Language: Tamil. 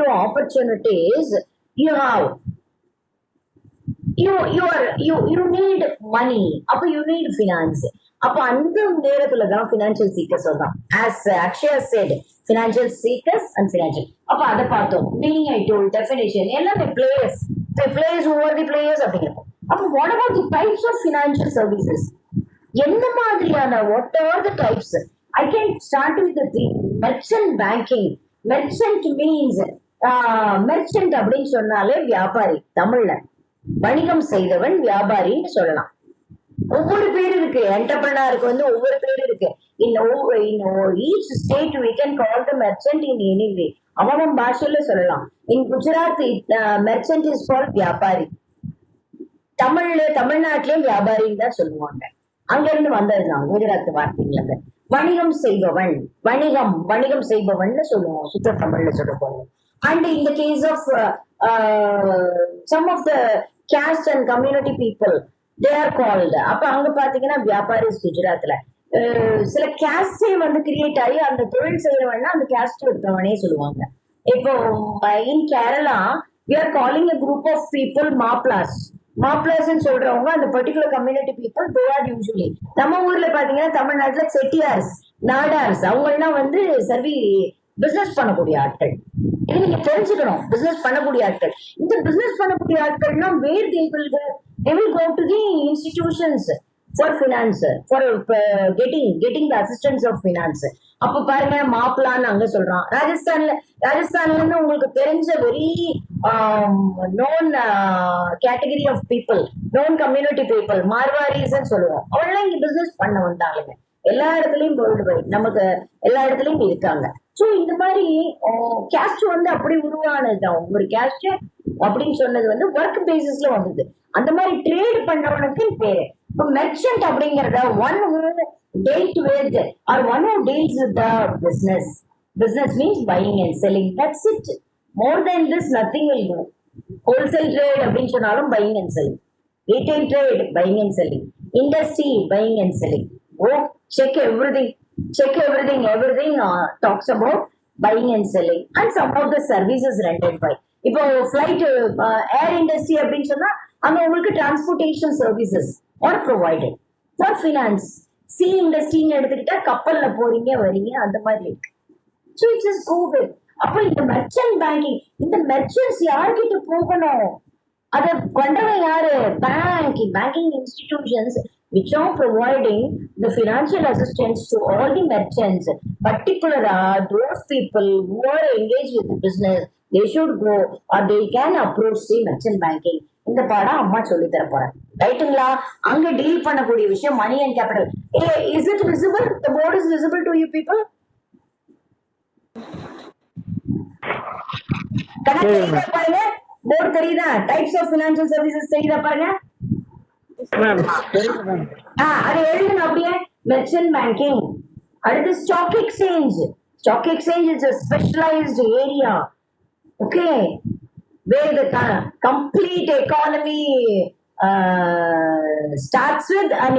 into opportunities, you have you need money. அப்ப you need finance. அப்ப அந்த நேரத்துலதான் financial seekers வந்தான். As Akshaya said, financial seekers and financial. அப்ப அதை பார்த்தோம். Meaning I told, definition, எல்லாமே players. The players who are the players அப்படிங்கிறோம். அப்ப what about the types of financial services? என்ன மாதிரியான what are the types? I can start with the three. Merchant banking. Merchant means merchant அப்படின்னு சொன்னாலே வியாபாரி. தமிழ்ல வணிகம் செய்தவன் வியாபாரின்னு சொல்லலாம். ஒவ்வொரு பேர் இருக்கு. என்டர்பிரனருக்கு வந்து ஒவ்வொரு பேர் இருக்கு. in each state we can call the merchant in any way. அவன் பாஷையில சொல்லலாம். in Gujarat merchant is called வியாபாரி. தமிழ்நாட்டிலேயும் வியாபாரின்னு தான் சொல்லுவாங்க. அங்க இருந்து வந்ததுதான் குஜராத் வார்த்தைகள். அது வணிகம் செய்பவன், வணிகம் செய்பவன் சொல்லுவோம் சுத்த தமிழ்ல சொல்ல போறோம். And in the case of some of the caste and community people, they are called. அப்ப அங்க பாத்தீங்கன்னா வியாபாரிஸ் குஜராத்ல சில கேஸ்டே வந்து கிரியேட் ஆகி அந்த தொழில் செய்யறவன்னா அந்த கேஸ்ட் எடுத்தவனே சொல்லுவாங்க. இப்போ இன் Kerala we are calling a group of people மாப்ளாஸ் சொல்றவங்க அந்த particular community people. they are usually நம்ம ஊர்ல பாத்தீங்கன்னா தமிழ்நாட்டுல செட்டியார்ஸ், நாடார்ஸ், அவங்க எல்லாம் வந்து பிசினஸ் பண்ணக்கூடிய ஆட்கள். இது நீங்க தெரிஞ்சுக்கணும். பிசினஸ் பண்ணக்கூடிய ஆட்கள். இந்த பிசினஸ் பண்ணக்கூடிய ஆட்கள்னா வேர் they will go to the institutions for finance, for getting the assistance of finance. அப்ப பாருங்க மாப்பிளான்னு அங்க சொல்றான். ராஜஸ்தான்ல உங்களுக்கு தெரிஞ்ச very known category of people, known community people, Marwaris சொல்லுவோம். அவங்களாம் இங்க பிசினஸ் பண்ண வந்தாளுங்க. எல்லா இடத்துலயும் வேர்ல்டு வைட் நமக்கு எல்லா இடத்துலயும் இருக்காங்க. சோ இந்த மாதிரி கேஸ்ட் வந்து அப்படி உருவானதுதான். ஒரு கேஸ்ட் அப்படின்னு சொன்னது வந்து ஒர்க் பேசிஸ்ல வந்தது. அந்த மாதிரி ட்ரேட் பண்றவனுக்கு பேரு. இப்ப மெர்ச்சன்ட் அப்படிங்கறத one who dealt with or one who deals with the business means buying and selling. That's it. More than this nothing will go. Wholesale trade அப்படின்னு சொன்னாலும் buying and selling, retail trade buying and selling, industry buying and selling. Oh, check everything talks about buying and selling and some of the services rendered by. இப்போ flight air industry அப்படின்னு சொன்னா அங்க உங்களுக்கு transportation services are provided. For ஃபினான்ஸ் சி இண்டஸ்ட்ரின்னு எடுத்துக்கிட்டா கப்பல்ல போறீங்க வரீங்க அந்த மாதிரி இருக்கு. So it's is covid. அப்போ இந்த மெர்ச்சன்ட் பேங்கிங், இந்த மெர்ச்சன்ட்ஸ் யார்கிட்ட போகணும்? அதை பண்றவன் யாரு? Banking institutions which are providing the financial assistance to all the merchants, particularly those people who are engaged with the business. They should go or they can approach the merchant banking. இந்த பாடம் அம்மா சொல்லி தர போறேன். ரைட்டுங்களா? அங்க டீல் பண்ணக்கூடிய விஷயம் money and capital. Is it visible? The board is visible to you people? பாருங்க, போர்டு தெரியுதா? டைப்ஸ் ஆஃப் ஃபினான்ஷியல் சர்வீசஸ் தெரியுதா பாருங்க. அது எழுதுங்க அப்படியே. Merchant banking. அடுத்து stock exchange. Stock exchange is a specialized area, okay, where the complete economy starts with an